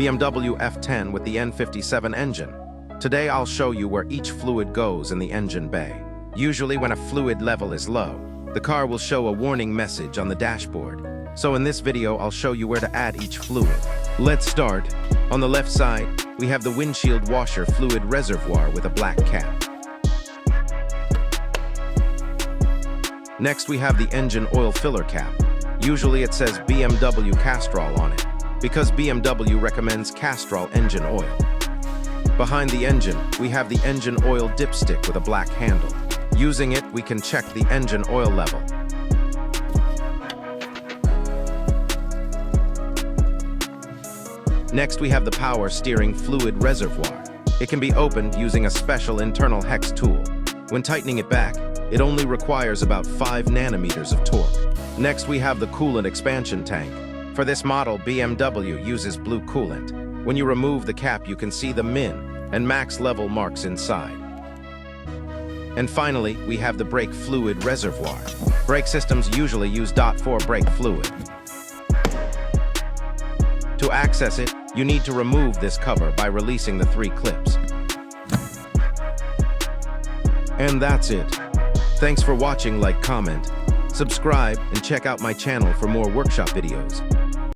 BMW F10 with the N57 engine. Today I'll show you where each fluid goes in the engine bay. Usually when a fluid level is low, the car will show a warning message on the dashboard. So in this video I'll show you where to add each fluid. Let's start. On the left side, we have the windshield washer fluid reservoir with a black cap. Next we have the engine oil filler cap. Usually it says BMW Castrol on it, because BMW recommends Castrol engine oil. Behind the engine, we have the engine oil dipstick with a black handle. Using it, we can check the engine oil level. Next, we have the power steering fluid reservoir. It can be opened using a special internal hex tool. When tightening it back, it only requires about 5 nanometers of torque. Next, we have the coolant expansion tank. For this model, BMW uses blue coolant. When you remove the cap, you can see the min and max level marks inside. And finally, we have the brake fluid reservoir. Brake systems usually use .4 brake fluid. To access it, you need to remove this cover by releasing the 3 clips. And that's it. Thanks for watching. Like, comment, subscribe, and check out my channel for more workshop videos.